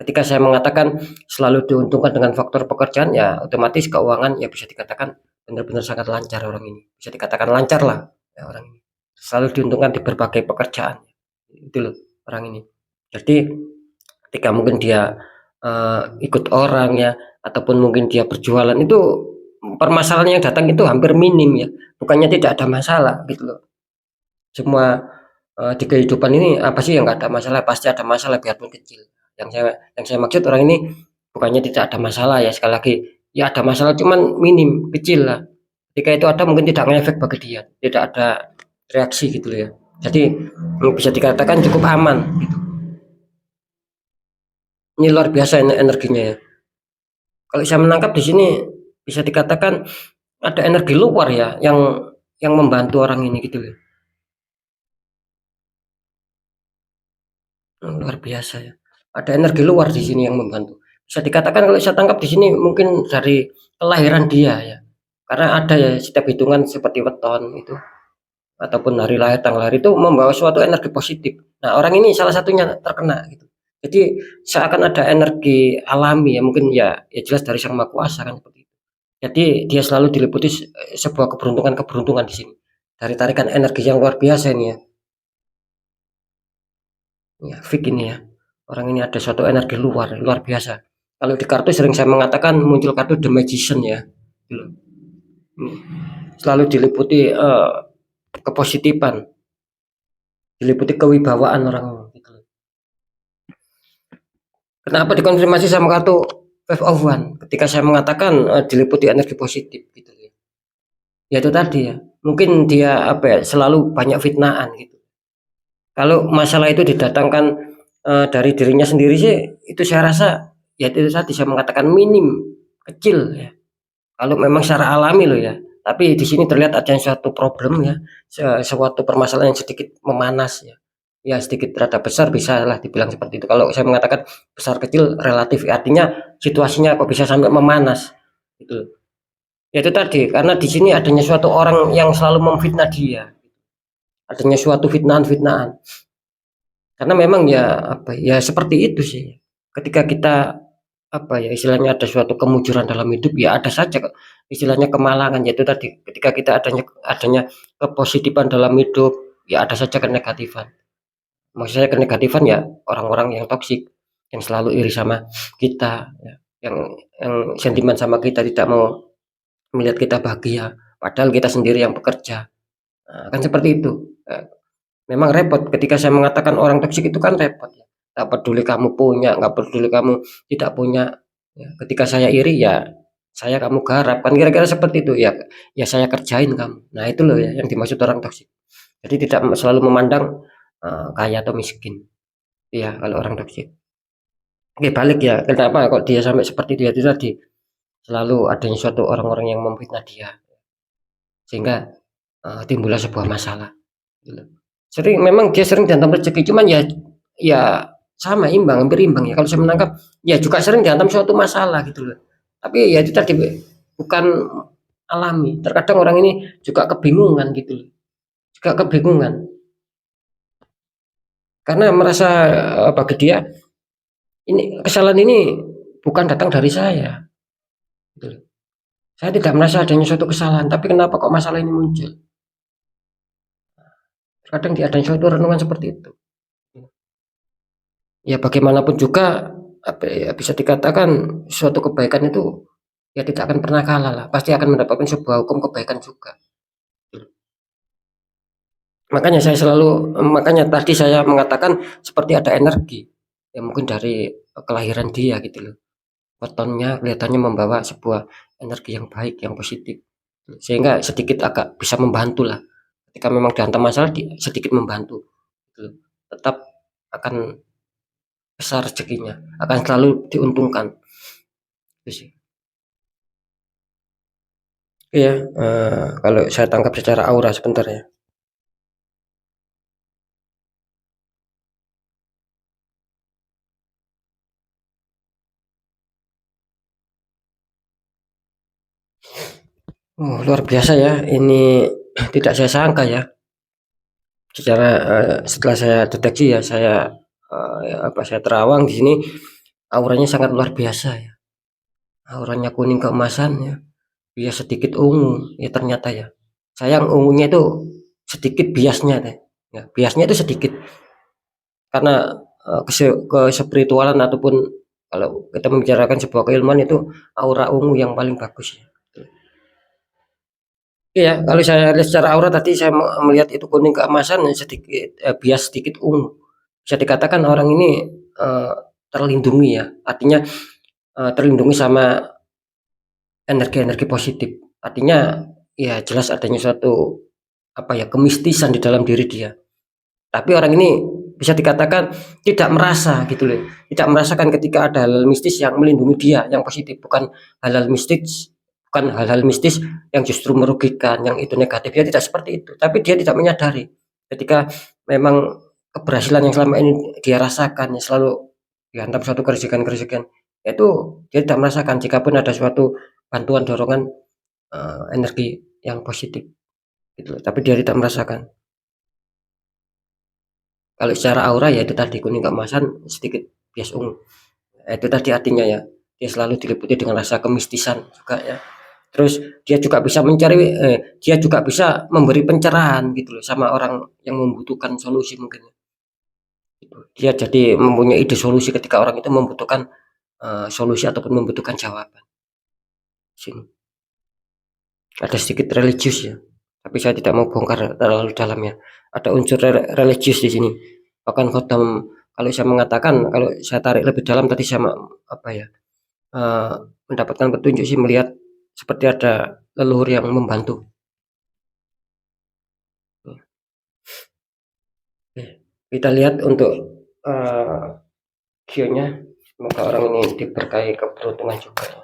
Ketika saya mengatakan selalu diuntungkan dengan faktor pekerjaan ya otomatis keuangan ya bisa dikatakan benar-benar sangat lancar orang ini. Bisa dikatakan lancar lah ya orang ini. Selalu diuntungkan di berbagai pekerjaan. Itu loh orang ini. Jadi ketika mungkin dia ikut orang ya ataupun mungkin dia berjualan itu permasalahan yang datang itu hampir minim ya. Bukannya tidak ada masalah gitu loh. Semua di kehidupan ini apa sih yang nggak ada masalah? Pasti ada masalah biarpun kecil. Yang saya maksud orang ini bukannya tidak ada masalah ya, sekali lagi ya ada masalah cuman minim, kecil lah. Ketika itu ada mungkin tidak ngefek bagi dia, tidak ada reaksi gitu ya. Jadi bisa dikatakan cukup aman gitu. Ini luar biasa energinya ya. Kalau saya menangkap di sini bisa dikatakan ada energi luar ya yang membantu orang ini gitu loh. Luar biasa ya. Ada energi luar di sini yang membantu. Bisa dikatakan kalau saya tangkap di sini mungkin dari kelahiran dia ya. Karena ada ya setiap hitungan seperti weton itu ataupun hari lahir tanggal lahir itu membawa suatu energi positif. Nah, orang ini salah satunya terkena gitu. Jadi seakan ada energi alami ya mungkin ya jelas dari Sang Maha Kuasa kan seperti itu. Jadi dia selalu diliputi sebuah keberuntungan-keberuntungan di sini. Dari tarikan energi yang luar biasa ini ya. Ya, fik ini ya. Orang ini ada suatu energi luar biasa. Kalau di kartu sering saya mengatakan muncul kartu The Magician ya. Gitu. Selalu diliputi kepositifan, diliputi kewibawaan orang gitu. Kenapa dikonfirmasi sama kartu Five of One? Ketika saya mengatakan diliputi energi positif gitu ya. Ya itu tadi ya. Mungkin dia selalu banyak fitnaan gitu. Kalau masalah itu didatangkan dari dirinya sendiri sih, itu saya rasa ya itu tadi saya mengatakan minim, kecil ya. Kalau memang secara alami loh ya. Tapi di sini terlihat ada suatu problem ya, suatu permasalahan yang sedikit memanas ya. Ya sedikit rada besar bisa lah dibilang seperti itu. Kalau saya mengatakan besar kecil relatif, artinya situasinya kok bisa sampai memanas gitu. Ya itu tadi karena di sini adanya suatu orang yang selalu memfitnah dia. Adanya suatu fitnahan-fitnahan. Karena memang ya seperti itu sih. Ketika kita istilahnya ada suatu kemujuran dalam hidup ya ada saja istilahnya kemalangan yaitu tadi ketika kita adanya kepositifan dalam hidup ya ada saja kenegatifan. Maksud saya kenegatifan ya orang-orang yang toksik yang selalu iri sama kita ya, yang sentimen sama kita tidak mau melihat kita bahagia padahal kita sendiri yang bekerja. Nah, kan seperti itu. Memang repot ketika saya mengatakan orang toksik itu kan repot ya. Nggak peduli kamu punya, nggak peduli kamu tidak punya. Ya, ketika saya iri ya saya kamu garap kan kira-kira seperti itu ya. Ya saya kerjain kamu. Nah itu loh ya yang dimaksud orang toksik. Jadi tidak selalu memandang kaya atau miskin. Iya kalau orang toksik. Oke balik ya. Kenapa kok dia sampai seperti dia itu tadi? Selalu adanya suatu orang-orang yang memfitnah dia sehingga timbullah sebuah masalah. Gitu. Memang dia sering dihantam rezeki cuman ya sama imbang hampir imbang ya kalau saya menangkap ya juga sering dihantam suatu masalah gitu loh tapi ya itu tadi bukan alami terkadang orang ini juga kebingungan gitu loh juga kebingungan karena merasa bagi dia ini kesalahan ini bukan datang dari saya gitu loh. Saya tidak merasa adanya suatu kesalahan tapi kenapa kok masalah ini muncul terkadang ada suatu renungan seperti itu. Ya bagaimanapun juga bisa dikatakan suatu kebaikan itu ya tidak akan pernah kalah lah, pasti akan mendapatkan sebuah hukum kebaikan juga. Makanya tadi saya mengatakan seperti ada energi yang mungkin dari kelahiran dia gitu loh. Wetonnya kelihatannya membawa sebuah energi yang baik, yang positif. Sehingga sedikit agak bisa membantu lah. Ketika memang dihantam masalah sedikit membantu. Gitu. Tetap akan besar rezekinya, akan selalu diuntungkan. Itu sih. Iya, kalau saya tangkap secara aura sebentar ya. Oh, luar biasa ya. Ini tidak saya sangka ya. Setelah saya deteksi ya saya terawang di sini auranya sangat luar biasa ya. Auranya kuning keemasan ya. Bias sedikit ungu ya ternyata ya. Sayang ungunya itu sedikit biasnya deh. Ya, biasnya itu sedikit karena spiritualan ataupun kalau kita membicarakan sebuah keilmuan itu aura ungu yang paling bagus ya. Iya, kalau saya lihat secara aura tadi saya melihat itu kuning keemasan sedikit bias sedikit ungu. Bisa dikatakan orang ini terlindungi ya. Artinya terlindungi sama energi-energi positif. Artinya ya jelas adanya suatu kemistisan di dalam diri dia. Tapi orang ini bisa dikatakan tidak merasa gitu loh. Tidak merasakan ketika ada hal mistis yang melindungi dia yang positif, bukan hal mistis bukan hal-hal mistis yang justru merugikan, yang itu negatif, dia tidak seperti itu. Tapi dia tidak menyadari ketika memang keberhasilan yang selama ini dia rasakan ya selalu dihantam suatu kerugian-kerugian, itu dia tidak merasakan jikapun ada suatu bantuan dorongan energi yang positif gitu, tapi dia tidak merasakan. Kalau secara aura ya itu tadi kuning keemasan sedikit bias ungu. Itu tadi artinya ya, dia selalu diliputi dengan rasa kemistisan juga ya. Terus dia juga bisa dia juga bisa memberi pencerahan gitu loh sama orang yang membutuhkan solusi mungkin. Gitu. Dia jadi mempunyai ide solusi ketika orang itu membutuhkan solusi ataupun membutuhkan jawaban. Sini. Ada sedikit religius ya, tapi saya tidak mau bongkar terlalu dalam ya. Ada unsur religius di sini. Bahkan khotam kalau saya mengatakan, kalau saya tarik lebih dalam tadi saya apa ya, mendapatkan petunjuk sih melihat seperti ada leluhur yang membantu. Oke, kita lihat untuk Q-nya, semoga orang ini diberkahi keberuntungan juga ya.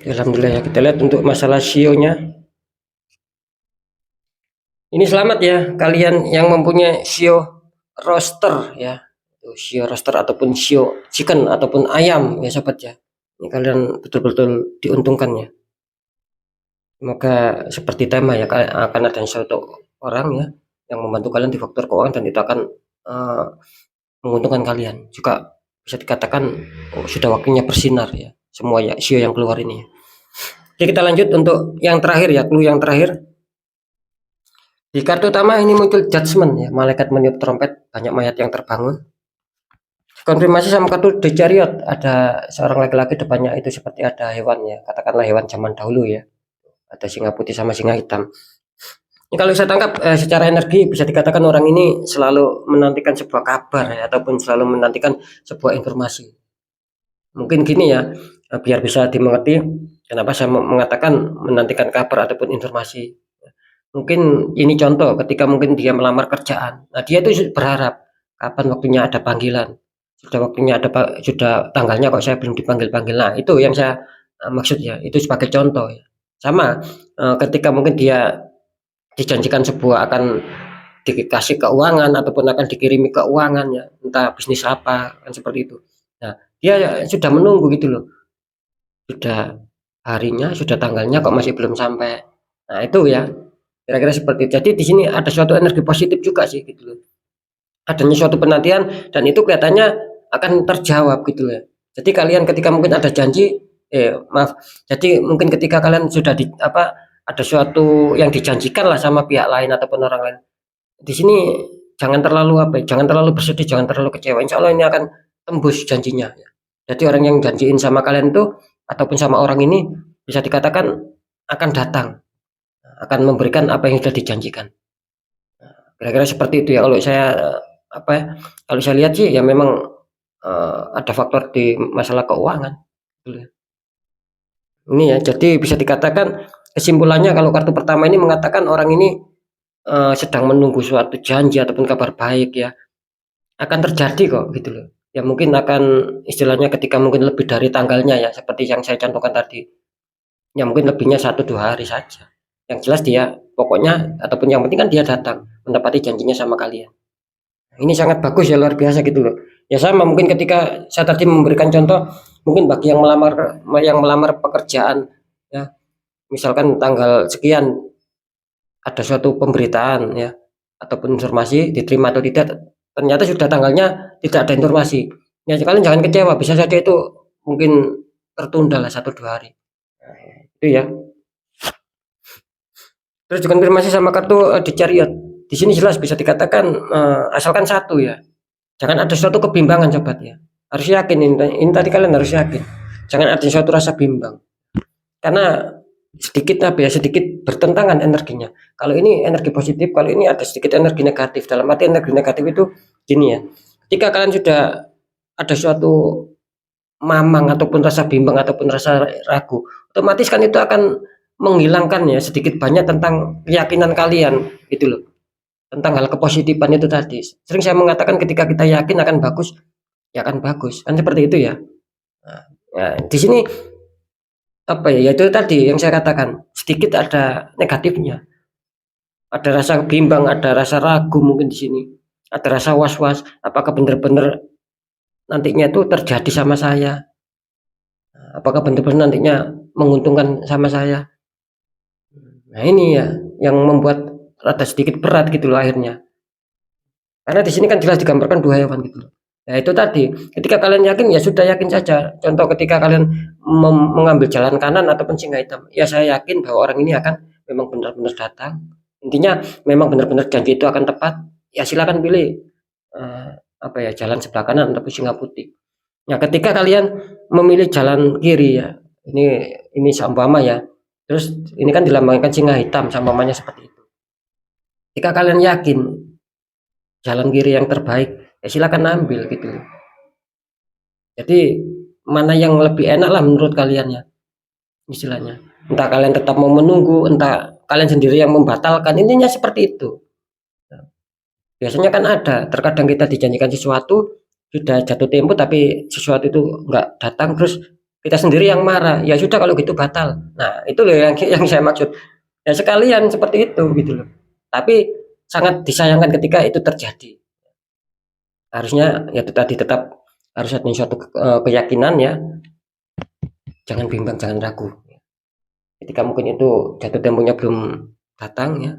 Alhamdulillah ya, kita lihat untuk masalah SEO-nya. Ini selamat ya kalian yang mempunyai SEO roster ya. SEO roster ataupun SEO chicken ataupun ayam ya sobat ya. Ini kalian betul-betul diuntungkan ya. Semoga seperti tema ya, akan ada suatu orang ya yang membantu kalian di faktor keuangan dan itu akan menguntungkan kalian. Juga bisa dikatakan sudah waktunya bersinar ya semua ya SEO yang keluar ini. Oke, kita lanjut untuk yang terakhir ya, clue yang terakhir. Di kartu utama ini muncul judgment ya, malaikat meniup trompet, banyak mayat yang terbangun. Konfirmasi sama kartu The Chariot, ada seorang laki-laki depannya itu seperti ada hewan ya, katakanlah hewan zaman dahulu ya. Ada singa putih sama singa hitam. Ini kalau saya tangkap secara energi bisa dikatakan orang ini selalu menantikan sebuah kabar ya, ataupun selalu menantikan sebuah informasi. Mungkin gini ya, biar bisa dimengerti kenapa saya mengatakan menantikan kabar ataupun informasi. Mungkin ini contoh ketika mungkin dia melamar kerjaan. Nah, dia itu berharap kapan waktunya ada panggilan. Sudah waktunya sudah tanggalnya kok saya belum dipanggil-panggil. Nah, itu yang saya maksud ya. Itu sebagai contoh ya. Sama ketika mungkin dia dijanjikan sebuah akan dikasih keuangan ataupun akan dikirimi keuangan ya, entah bisnis apa kan seperti itu. Nah, dia sudah menunggu gitu loh. Sudah harinya, sudah tanggalnya kok masih belum sampai. Nah, itu ya. Kira-kira seperti itu. Jadi di sini ada suatu energi positif juga sih gitu loh. Adanya suatu penantian dan itu kelihatannya akan terjawab gitu loh. Jadi kalian ketika mungkin ada janji, maaf. Jadi mungkin ketika kalian sudah ada suatu yang dijanjikan lah sama pihak lain ataupun orang lain. Di sini jangan terlalu jangan terlalu bersedih, jangan terlalu kecewa. Insya Allah ini akan tembus janjinya. Jadi orang yang janjiin sama kalian itu ataupun sama orang ini bisa dikatakan akan datang, akan memberikan apa yang sudah dijanjikan. Kira-kira seperti itu ya kalau saya kalau saya lihat sih ya memang ada faktor di masalah keuangan. Ini ya, jadi bisa dikatakan kesimpulannya kalau kartu pertama ini mengatakan orang ini sedang menunggu suatu janji ataupun kabar baik ya, akan terjadi kok gitu loh. Ya mungkin akan istilahnya ketika mungkin lebih dari tanggalnya ya, seperti yang saya contohkan tadi. Ya mungkin lebihnya 1-2 hari saja. Yang jelas dia pokoknya ataupun yang penting kan dia datang menepati janjinya sama kalian. Ini sangat bagus ya, luar biasa gitu loh. Ya sama mungkin ketika saya tadi memberikan contoh, mungkin bagi yang melamar pekerjaan ya, misalkan tanggal sekian ada suatu pemberitaan ya ataupun informasi diterima atau tidak, ternyata sudah tanggalnya tidak ada informasi. Ya kalian jangan kecewa, bisa saja itu mungkin tertunda lah 1-2 hari. Nah, itu ya. Terus dikonfirmasi sama kartu di chariot. Di sini jelas bisa dikatakan asalkan satu ya. Jangan ada suatu kebimbangan sobat ya. Harus yakin ini tadi kalian harus yakin. Jangan ada suatu rasa bimbang. Karena sedikit apa ya, sedikit bertentangan energinya. Kalau ini energi positif, kalau ini ada sedikit energi negatif. Dalam arti energi negatif itu gini ya. Ketika kalian sudah ada suatu mamang ataupun rasa bimbang ataupun rasa ragu, otomatis kan itu akan menghilangkan ya sedikit banyak tentang keyakinan kalian gitu loh, tentang hal kepositifan itu tadi. Sering saya mengatakan ketika kita yakin akan bagus, ya akan bagus kan seperti itu ya. Nah, ya, di sini apa ya, itu tadi yang saya katakan sedikit ada negatifnya, ada rasa bimbang, ada rasa ragu mungkin di sini, ada rasa was-was apakah benar-benar nantinya itu terjadi sama saya, apakah benar-benar nantinya menguntungkan sama saya. Nah ini ya yang membuat rada sedikit berat gitu loh akhirnya. Karena di sini kan jelas digambarkan 2 hewan gitu loh. Nah itu tadi, ketika kalian yakin ya sudah yakin saja. Contoh ketika kalian mengambil jalan kanan ataupun singa hitam, ya saya yakin bahwa orang ini akan memang benar-benar datang. Intinya memang benar-benar janji itu akan tepat. Ya silakan pilih apa ya, jalan sebelah kanan ataupun singa putih. Nah ketika kalian memilih jalan kiri ya, ini seumpama ya. Terus ini kan dilambangkan singa hitam seumpamanya seperti itu. Jika kalian yakin jalan kiri yang terbaik, ya silakan ambil gitu. Jadi mana yang lebih enak lah menurut kalian ya istilahnya. Entah kalian tetap mau menunggu, entah kalian sendiri yang membatalkan, intinya seperti itu. Biasanya kan ada, terkadang kita dijanjikan sesuatu, sudah jatuh tempo tapi sesuatu itu nggak datang, terus kita sendiri yang marah. Ya sudah kalau gitu batal. Nah itu loh yang saya maksud. Ya sekalian seperti itu gitu loh. Tapi sangat disayangkan ketika itu terjadi. Harusnya ya tadi tetap harus ada suatu keyakinan ya, jangan bimbang, jangan ragu. Ketika mungkin itu jatuh temponya belum datang ya,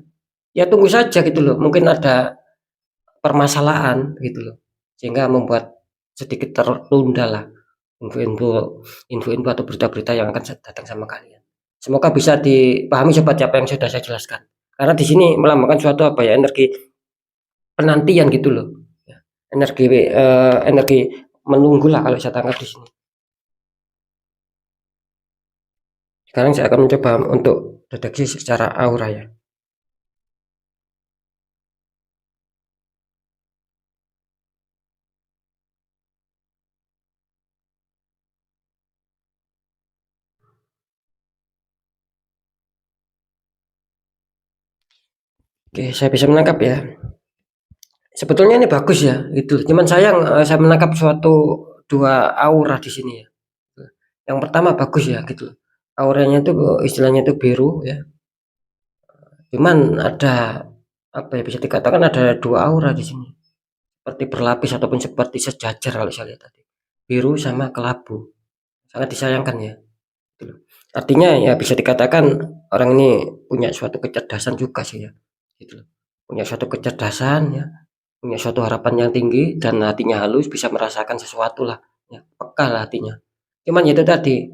ya tunggu saja gitu loh, mungkin ada permasalahan gitu loh, sehingga membuat sedikit tertunda lah info-info atau berita-berita yang akan datang sama kalian. Semoga bisa dipahami sobat apa yang sudah saya jelaskan, karena di sini melambangkan suatu apa ya, energi penantian gitu loh ya. Energi menunggu lah kalau saya tangkap di sini. Sekarang saya akan mencoba untuk deteksi secara aura ya. Oke, saya bisa menangkap ya. Sebetulnya ini bagus ya, itu. Cuman sayang saya menangkap suatu 2 aura di sini ya. Yang pertama bagus ya gitu. Auranya itu istilahnya itu biru ya. Cuman ada apa ya, bisa dikatakan ada 2 aura di sini. Seperti berlapis ataupun seperti sejajar kalau saya lihat tadi. Biru sama kelabu. Sangat disayangkan ya. Gitu. Artinya ya bisa dikatakan orang ini punya suatu kecerdasan juga sih ya. Gitu. Punya suatu kecerdasan ya, punya suatu harapan yang tinggi dan hatinya halus, bisa merasakan sesuatu lah ya, peka lah hatinya. Cuman itu tadi,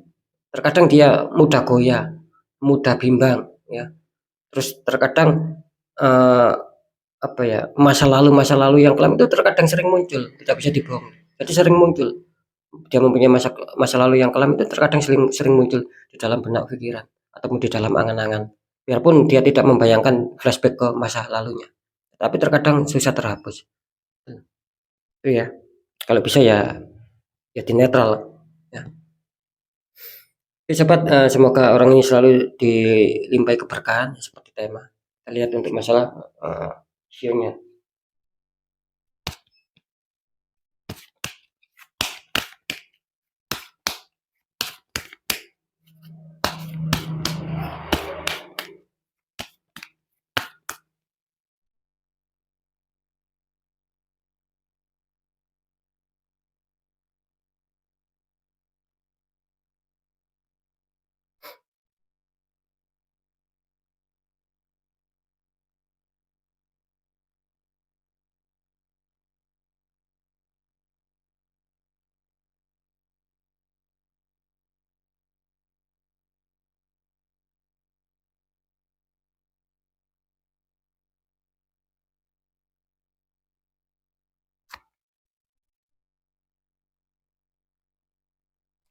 terkadang dia mudah goyah, mudah bimbang ya, terus terkadang eh, apa ya, masa lalu yang kelam itu terkadang sering muncul, tidak bisa dibohongi, jadi sering muncul. Dia mempunyai masa lalu yang kelam itu terkadang sering sering muncul di dalam benak pikiran ataupun di dalam angan-angan, biarpun dia tidak membayangkan flashback ke masa lalunya, tapi terkadang susah terhapus. Itu ya, kalau bisa ya jadi netral ya. Oke sobat, semoga orang ini selalu dilimpahi keberkahan seperti tema. Kita lihat untuk masalah sionya.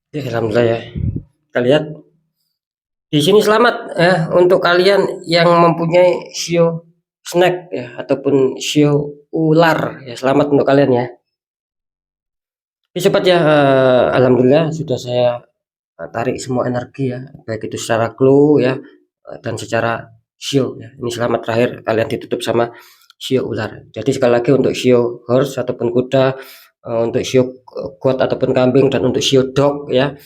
Ya, alhamdulillah ya. Kita lihat di sini selamat ya untuk kalian yang mempunyai shio snack ya ataupun shio ular ya, selamat untuk kalian ya. Oke sobat ya, alhamdulillah sudah saya tarik semua energi ya, baik itu secara clue ya dan secara shio ya. Ini selamat terakhir kalian ditutup sama shio ular. Jadi sekali lagi untuk shio horse ataupun kuda, untuk shio goat ataupun kambing, dan untuk shio dog ya,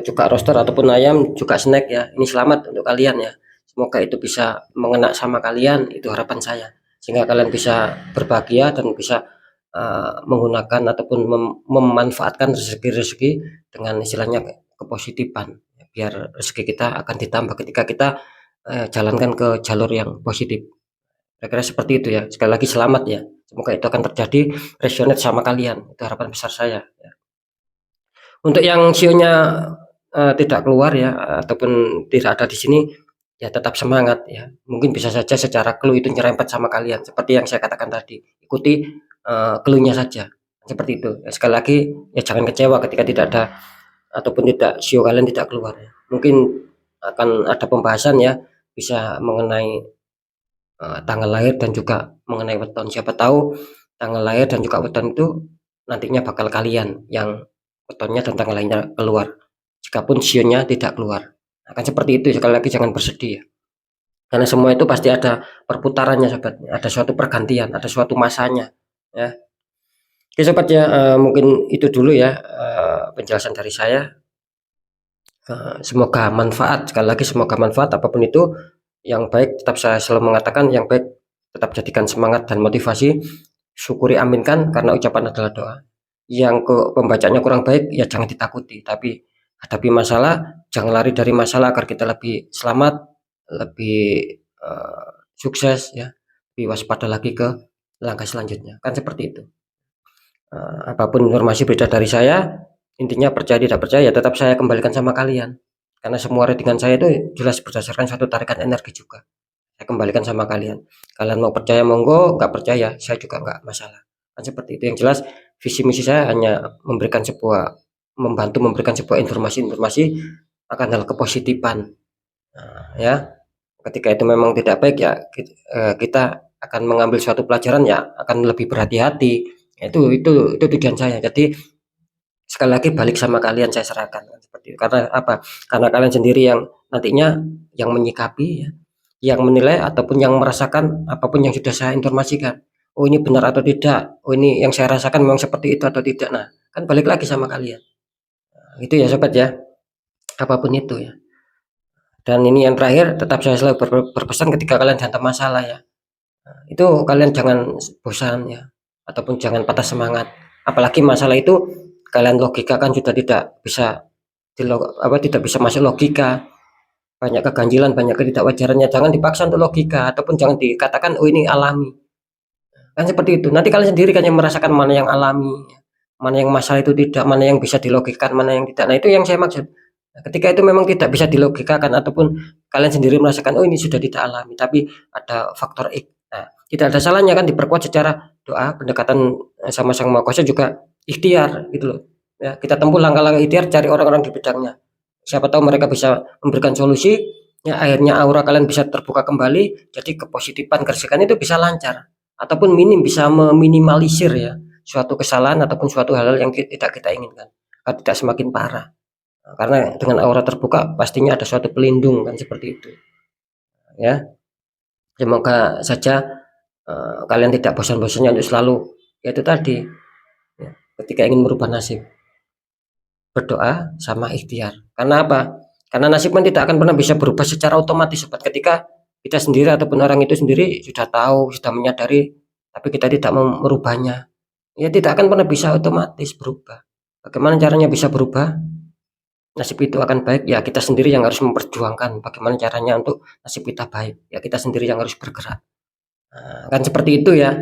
juga roster ataupun ayam, juga snack ya. Ini selamat untuk kalian ya. Semoga itu bisa mengena sama kalian, itu harapan saya. Sehingga kalian bisa berbahagia dan bisa menggunakan ataupun memanfaatkan rezeki-rezeki dengan istilahnya kepositifan. Biar rezeki kita akan ditambah ketika kita jalankan ke jalur yang positif. Kira-kira seperti itu ya. Sekali lagi selamat ya. Semoga itu akan terjadi, resonate sama kalian. Itu harapan besar saya ya. Untuk yang sionya tidak keluar ya ataupun tidak ada di sini, ya tetap semangat ya. Mungkin bisa saja secara clue itu nyerempet sama kalian seperti yang saya katakan tadi. Ikuti clue-nya saja. Seperti itu. Ya, sekali lagi ya jangan kecewa ketika tidak ada ataupun tidak sio kalian tidak keluar ya. Mungkin akan ada pembahasan ya, bisa mengenai tanggal lahir dan juga mengenai weton. Siapa tahu tanggal lahir dan juga weton itu nantinya bakal kalian yang wetonnya dan tanggal lahirnya keluar. Jikapun sionya tidak keluar. Akan seperti itu, sekali lagi jangan bersedih ya. Karena semua itu pasti ada perputarannya sobat. Ada suatu pergantian, ada suatu masanya ya. Oke sobat ya, mungkin itu dulu ya penjelasan dari saya. Semoga manfaat, sekali lagi semoga manfaat apapun itu yang baik, tetap saya selalu mengatakan yang baik tetap jadikan semangat dan motivasi, syukuri aminkan karena ucapan adalah doa. Yang pembacanya kurang baik ya jangan ditakuti, tapi hadapi masalah, jangan lari dari masalah agar kita lebih selamat, lebih sukses ya, lebih waspada lagi ke langkah selanjutnya, kan seperti itu. Apapun informasi beda dari saya, intinya percaya tidak percaya ya tetap saya kembalikan sama kalian, karena semua ratingan saya itu jelas berdasarkan satu tarikan energi juga. Saya kembalikan sama kalian. Kalian mau percaya monggo, nggak percaya saya juga nggak masalah, kan seperti itu. Yang jelas visi misi saya hanya membantu memberikan sebuah informasi-informasi akan hal kepositifan. Ya ketika itu memang tidak baik ya kita akan mengambil suatu pelajaran ya akan lebih berhati-hati. Itu tujuan saya. Jadi sekali lagi balik sama kalian saya serahkan seperti itu. Karena apa? Karena kalian sendiri yang nantinya yang menyikapi ya, yang menilai ataupun yang merasakan apapun yang sudah saya informasikan. Oh ini benar atau tidak? Oh ini yang saya rasakan memang seperti itu atau tidak? Nah, kan balik lagi sama kalian. Nah, itu ya sobat ya. Apapun itu ya. Dan ini yang terakhir, tetap saya selalu berpesan ketika kalian hantam masalah ya. Nah, itu kalian jangan bosan ya, ataupun jangan patah semangat. Apalagi masalah itu kalian logika kan sudah tidak bisa tidak bisa masuk logika, banyak keganjilan, banyak ketidakwajarannya. Jangan dipaksa untuk logika ataupun jangan dikatakan oh ini alami. Kan seperti itu. Nanti kalian sendiri kan yang merasakan mana yang alami, mana yang masalah itu tidak, mana yang bisa dilogikan, mana yang tidak. Nah, itu yang saya maksud. Nah, ketika itu memang tidak bisa dilogikakan ataupun kalian sendiri merasakan oh ini sudah tidak alami, tapi ada faktor X. Nah, tidak ada salahnya kan diperkuat secara doa, pendekatan sama Sang Maha Kuasa, juga ikhtiar gitu loh. Ya, kita tempuh langkah-langkah ikhtiar, cari orang-orang di bidangnya. Siapa tahu mereka bisa memberikan solusi, ya akhirnya aura kalian bisa terbuka kembali, jadi kepositifan kerjakan itu bisa lancar ataupun bisa meminimalisir ya suatu kesalahan ataupun suatu hal yang tidak kita inginkan, tidak semakin parah. Karena dengan aura terbuka pastinya ada suatu pelindung kan seperti itu ya. Semoga saja kalian tidak bosan-bosannya untuk selalu yaitu tadi ya, ketika ingin merubah nasib berdoa sama ikhtiar. Karena apa? Karena nasib kan tidak akan pernah bisa berubah secara otomatis sobat. Ketika kita sendiri ataupun orang itu sendiri sudah tahu, sudah menyadari, tapi kita tidak mau merubahnya, ya tidak akan pernah bisa otomatis berubah. Bagaimana caranya bisa berubah? Nasib itu akan baik, ya kita sendiri yang harus memperjuangkan bagaimana caranya untuk nasib kita baik. Ya kita sendiri yang harus bergerak. Nah, kan seperti itu ya.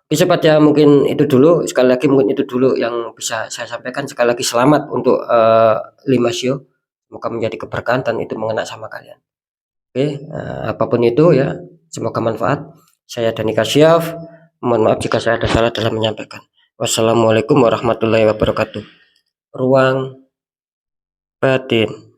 Oke sobat ya, mungkin itu dulu. Sekali lagi mungkin itu dulu yang bisa saya sampaikan. Sekali lagi selamat untuk 5 show. Semoga menjadi keberkahan dan itu mengena sama kalian. Oke, apapun itu ya, semoga manfaat. Saya Dani Kasyaf. Mohon maaf jika saya ada salah dalam menyampaikan. Wassalamualaikum warahmatullahi wabarakatuh. ruang batin.